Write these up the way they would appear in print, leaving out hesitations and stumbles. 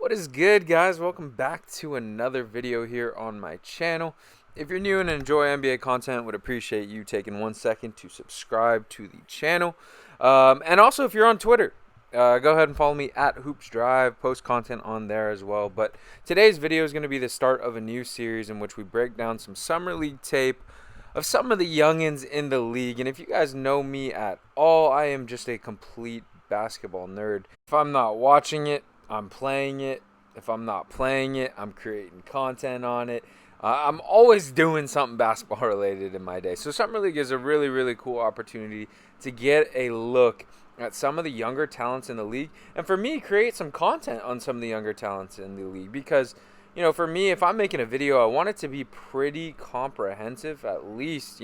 What is good, guys? Welcome back to another video here on my channel. If you're new and enjoy NBA content, would appreciate you taking 1 second to subscribe to the channel. And also, if you're on Twitter, go ahead and follow me at HoopsDrive. Post content on there as well. But today's video is going to be the start of a new series in which we break down some summer league tape of some of the youngins in the league. And if you guys know me at all, I am just a complete basketball nerd. If I'm not watching it, I'm playing it. If I'm not playing it, I'm creating content on it. I'm always doing something basketball related in my day. So Summer League is a really, really cool opportunity to get a look at some of the younger talents in the league. And for me, create some content on some of the younger talents in the league. Because, you know, for me, if I'm making a video, I want it to be pretty comprehensive, at least,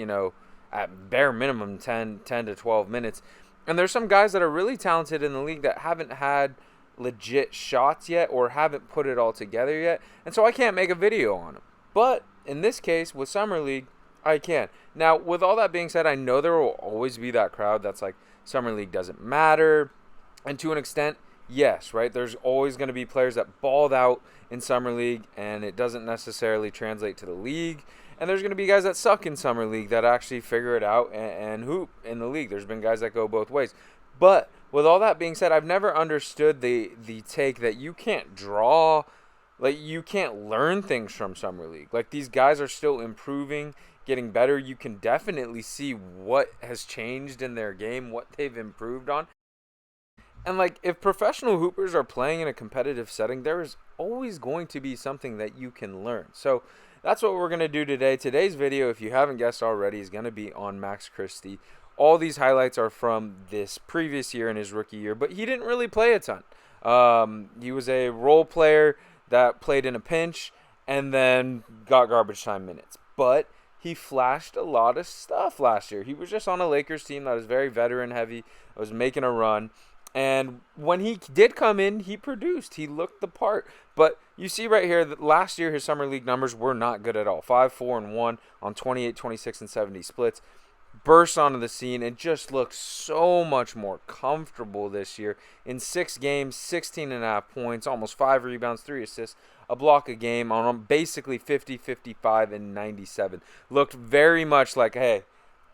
at bare minimum 10 to 12 minutes. And there's some guys that are really talented in the league that haven't had legit shots yet or haven't put it all together yet, and so I can't make a video on them. But in this case with Summer League, I can. Now, with all that being said, I know there will always be that crowd that's like, Summer League doesn't matter, and to an extent, yes, right? There's always going to be players that balled out in Summer League and it doesn't necessarily translate to the league, and there's going to be guys that suck in Summer League that actually figure it out and hoop in the league. There's been guys that go both ways. But with all that being said, I've never understood the take that you can't draw, like you can't learn things from Summer League. Like these guys are still improving, getting better. You can definitely see what has changed in their game, what they've improved on. And like if professional hoopers are playing in a competitive setting, there is always going to be something that you can learn. So that's what we're going to do today. Today's video, if you haven't guessed already, is going to be on Max Christie. All these highlights are from this previous year in his rookie year, but he didn't really play a ton. He was a role player that played in a pinch and then got garbage time minutes. But he flashed a lot of stuff last year. He was just on a Lakers team that was very veteran heavy, that was making a run. And when he did come in, he produced. He looked the part. But you see right here that last year his Summer League numbers were not good at all. 5, 4, and 1 on 28, 26, and 70 splits. Burst onto the scene and just looks so much more comfortable this year. In 6 games, 16.5 points, almost 5 rebounds, 3 assists, a block a game on basically 50, 55, and 97. Looked very much like, hey,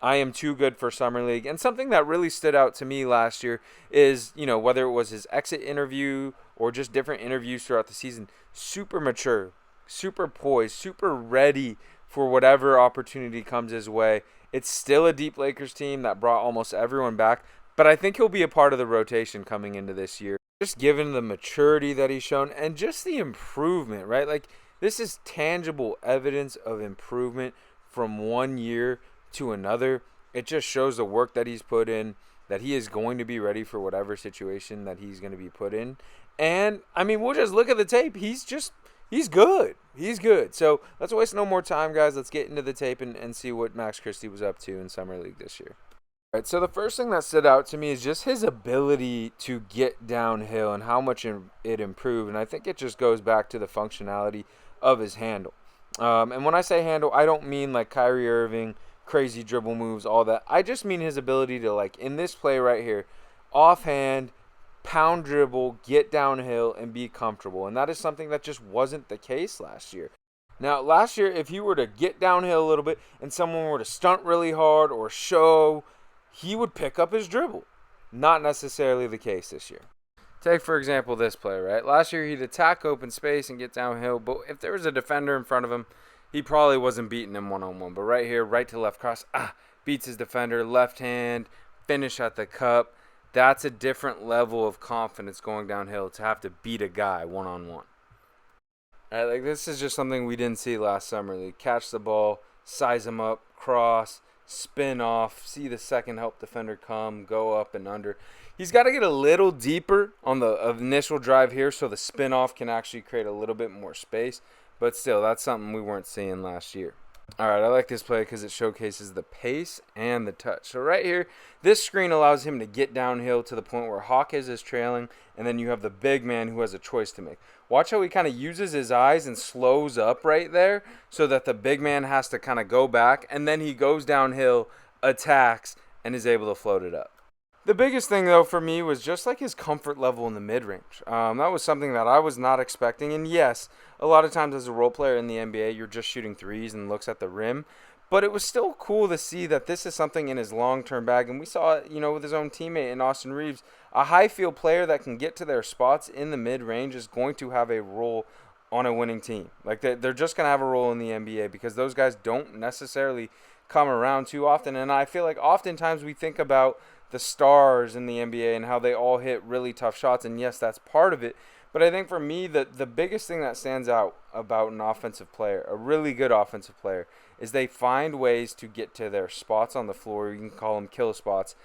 I am too good for Summer League. And something that really stood out to me last year is, whether it was his exit interview or just different interviews throughout the season, super mature, super poised, super ready for whatever opportunity comes his way. It's still a deep Lakers team that brought almost everyone back, but I think he'll be a part of the rotation coming into this year. Just given the maturity that he's shown and just the improvement, right? Like, this is tangible evidence of improvement from one year to another. It just shows the work that he's put in, that he is going to be ready for whatever situation that he's going to be put in. And, I mean, we'll just look at the tape. He's good. He's good. So let's waste no more time, guys. Let's get into the tape and see what Max Christie was up to in Summer League this year. All right, so the first thing that stood out to me is just his ability to get downhill and how much it improved. And I think it just goes back to the functionality of his handle. And when I say handle, I don't mean like Kyrie Irving, crazy dribble moves, all that. I just mean his ability to, like, in this play right here, offhand, pound dribble, get downhill, and be comfortable. And that is something that just wasn't the case last year. Now, last year, if he were to get downhill a little bit and someone were to stunt really hard or show, he would pick up his dribble. Not necessarily the case this year. Take, for example, this play, right? Last year, he'd attack open space and get downhill, but if there was a defender in front of him, he probably wasn't beating him one-on-one. But right here, right to left cross, beats his defender, left hand, finish at the cup. That's a different level of confidence going downhill to have to beat a guy one-on-one. All right, like this is just something we didn't see last Summer League. Catch the ball, size him up, cross, spin off, see the second help defender come, go up and under. He's got to get a little deeper on the initial drive here so the spin off can actually create a little bit more space. But still, that's something we weren't seeing last year. All right, I like this play because it showcases the pace and the touch. So right here, this screen allows him to get downhill to the point where Hawkins is trailing, and then you have the big man who has a choice to make. Watch how he kind of uses his eyes and slows up right there so that the big man has to kind of go back, and then he goes downhill, attacks, and is able to float it up. The biggest thing, though, for me was just like his comfort level in the mid range. That was something that I was not expecting. And yes, a lot of times as a role player in the NBA, you're just shooting threes and looks at the rim. But it was still cool to see that this is something in his long term bag. And we saw it, with his own teammate in Austin Reeves. A high field player that can get to their spots in the mid range is going to have a role on a winning team. Like they're just going to have a role in the NBA because those guys don't necessarily come around too often. And I feel like oftentimes we think about the stars in the NBA and how they all hit really tough shots. And yes, that's part of it. But I think for me, the biggest thing that stands out about an offensive player, a really good offensive player, is they find ways to get to their spots on the floor. You can call them kill spots,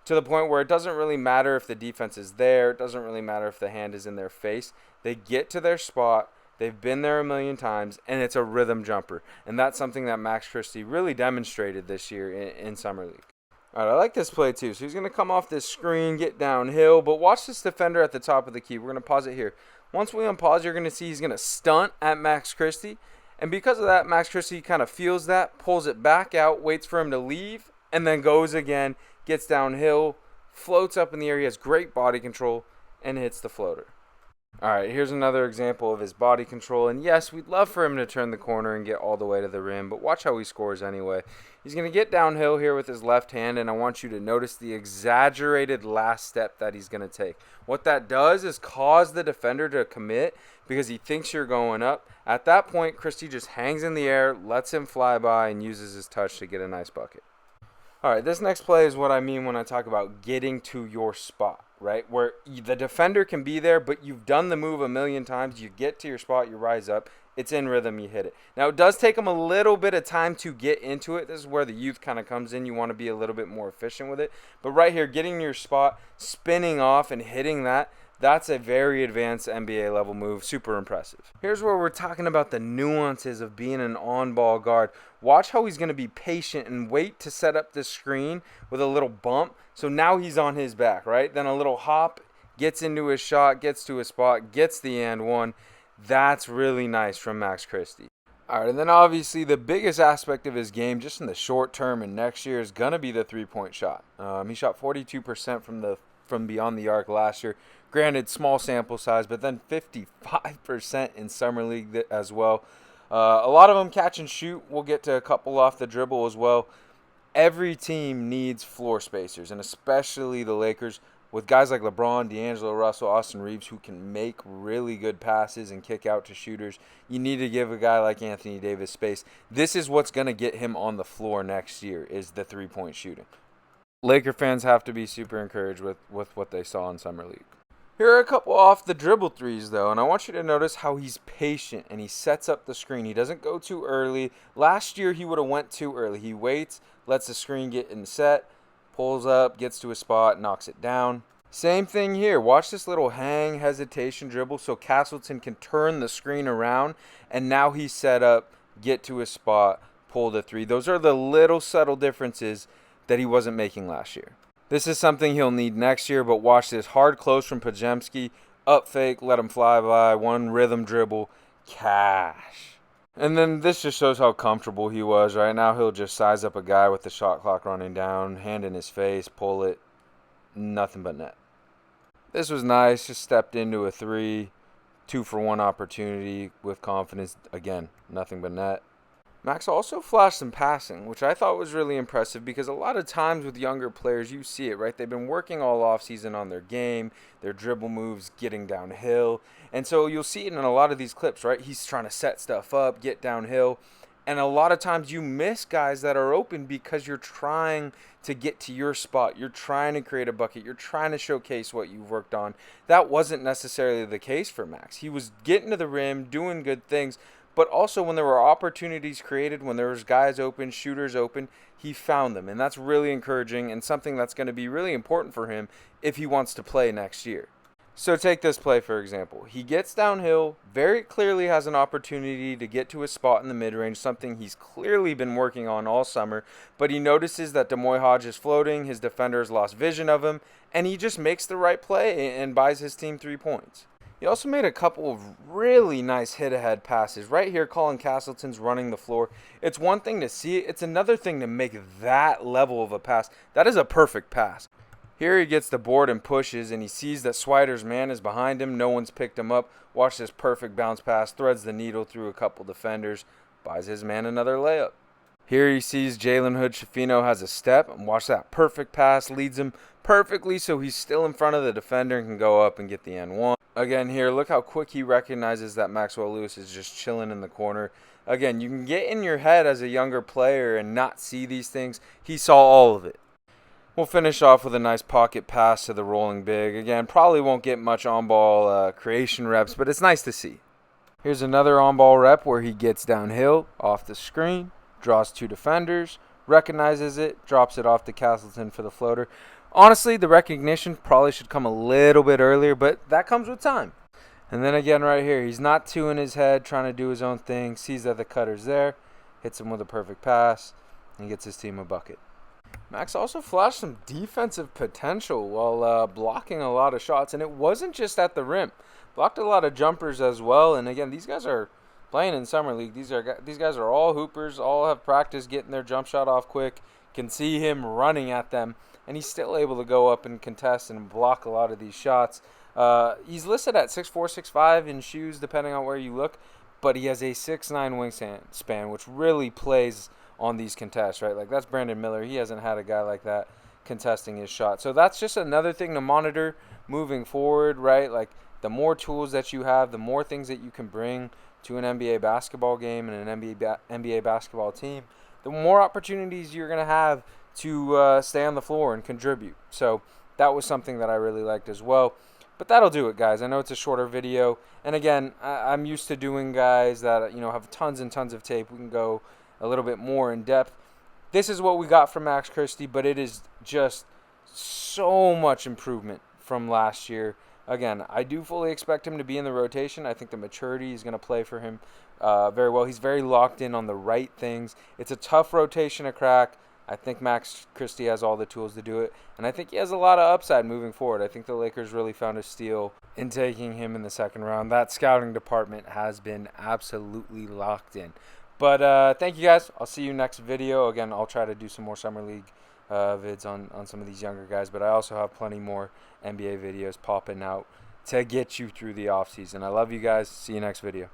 to the point where it doesn't really matter if the defense is there. It doesn't really matter if the hand is in their face. They get to their spot. They've been there a million times, and it's a rhythm jumper. And that's something that Max Christie really demonstrated this year in Summer League. All right, I like this play too. So he's going to come off this screen, get downhill, but watch this defender at the top of the key. We're going to pause it here. Once we unpause, you're going to see he's going to stunt at Max Christie. And because of that, Max Christie kind of feels that, pulls it back out, waits for him to leave, and then goes again, gets downhill, floats up in the air. He has great body control and hits the floater. All right, here's another example of his body control. And yes, we'd love for him to turn the corner and get all the way to the rim, but watch how he scores anyway. He's going to get downhill here with his left hand, and I want you to notice the exaggerated last step that he's going to take. What that does is cause the defender to commit because he thinks you're going up. At that point, Christie just hangs in the air, lets him fly by, and uses his touch to get a nice bucket. All right, this next play is what I mean when I talk about getting to your spot, right? Where the defender can be there, but you've done the move a million times. You get to your spot, you rise up. It's in rhythm, you hit it. Now, it does take them a little bit of time to get into it. This is where the youth kind of comes in. You want to be a little bit more efficient with it. But right here, getting to your spot, spinning off and hitting that, that's a very advanced NBA level move. Super impressive. Here's where we're talking about the nuances of being an on-ball guard. Watch how he's going to be patient and wait to set up the screen with a little bump. So now he's on his back, right? Then a little hop, gets into his shot, gets to his spot, gets the and one. That's really nice from Max Christie. All right, and then obviously the biggest aspect of his game, just in the short term and next year, is going to be the three-point shot. He shot 42% from beyond the arc last year. Granted, small sample size, but then 55% in Summer League as well. A lot of them catch and shoot. We'll get to a couple off the dribble as well. Every team needs floor spacers, and especially the Lakers, with guys like LeBron, D'Angelo Russell, Austin Reeves, who can make really good passes and kick out to shooters. You need to give a guy like Anthony Davis space. This is what's going to get him on the floor next year, is the three-point shooting. Laker fans have to be super encouraged with what they saw in Summer League. Here are a couple off the dribble threes, though, and I want you to notice how he's patient and he sets up the screen. He doesn't go too early. Last year, he would have went too early. He waits, lets the screen get in set, pulls up, gets to a spot, knocks it down. Same thing here. Watch this little hang, hesitation dribble so Castleton can turn the screen around, and now he's set up, get to a spot, pull the three. Those are the little subtle differences that he wasn't making last year. This is something he'll need next year, but watch this. Hard close from Pajemski, up fake, let him fly by, one rhythm dribble, cash. And then this just shows how comfortable he was. Right now he'll just size up a guy with the shot clock running down, hand in his face, pull it, nothing but net. This was nice, just stepped into a 2-for-1 opportunity with confidence. Again, nothing but net. Max also flashed some passing, which I thought was really impressive because a lot of times with younger players, you see it, right? They've been working all offseason on their game, their dribble moves, getting downhill. And so you'll see it in a lot of these clips, right? He's trying to set stuff up, get downhill. And a lot of times you miss guys that are open because you're trying to get to your spot. You're trying to create a bucket. You're trying to showcase what you've worked on. That wasn't necessarily the case for Max. He was getting to the rim, doing good things. But also when there were opportunities created, when there was guys open, shooters open, he found them. And that's really encouraging and something that's going to be really important for him if he wants to play next year. So take this play, for example. He gets downhill, very clearly has an opportunity to get to a spot in the mid-range, something he's clearly been working on all summer. But he notices that Demoy Hodge is floating, his defender has lost vision of him, and he just makes the right play and buys his team 3 points. He also made a couple of really nice hit-ahead passes. Right here, Colin Castleton's running the floor. It's one thing to see it. It's another thing to make that level of a pass. That is a perfect pass. Here he gets the board and pushes, and he sees that Swider's man is behind him. No one's picked him up. Watch this perfect bounce pass, threads the needle through a couple defenders, buys his man another layup. Here he sees Jalen Hood-Schifino has a step, and watch that perfect pass, leads him perfectly so he's still in front of the defender and can go up and get the N1. Again here, look how quick he recognizes that Maxwell Lewis is just chilling in the corner. Again, you can get in your head as a younger player and not see these things. He saw all of it. We'll finish off with a nice pocket pass to the rolling big. Again, probably won't get much on-ball creation reps, but it's nice to see. Here's another on-ball rep where he gets downhill, off the screen, draws two defenders, recognizes it, drops it off to Castleton for the floater. Honestly, the recognition probably should come a little bit earlier, but that comes with time. And then again right here, he's not too in his head, trying to do his own thing, sees that the cutter's there, hits him with a perfect pass, and gets his team a bucket. Max also flashed some defensive potential while blocking a lot of shots, and it wasn't just at the rim. Blocked a lot of jumpers as well, and again, these guys are playing in Summer League. These guys are all hoopers, all have practice getting their jump shot off quick, can see him running at them, and he's still able to go up and contest and block a lot of these shots. He's listed at 6'4", 6'5" in shoes, depending on where you look, but he has a 6'9" wingspan, which really plays on these contests, right? Like, that's Brandon Miller. He hasn't had a guy like that contesting his shot. So that's just another thing to monitor moving forward, right? Like, the more tools that you have, the more things that you can bring to an NBA basketball game and an NBA basketball team, the more opportunities you're going to have to stay on the floor and contribute. So that was something that I really liked as well. But that'll do it, guys. I know it's a shorter video. And again, I'm used to doing guys that, have tons and tons of tape. We can go a little bit more in depth. This is what we got from Max Christie, but it is just so much improvement from last year. Again, I do fully expect him to be in the rotation. I think the maturity is going to play for him very well. He's very locked in on the right things. It's a tough rotation to crack. I think Max Christie has all the tools to do it, and I think he has a lot of upside moving forward. I think the Lakers really found a steal in taking him in the second round. That scouting department has been absolutely locked in. But thank you, guys. I'll see you next video. Again, I'll try to do some more Summer League vids on some of these younger guys, but I also have plenty more NBA videos popping out to get you through the offseason. I love you guys. See you next video.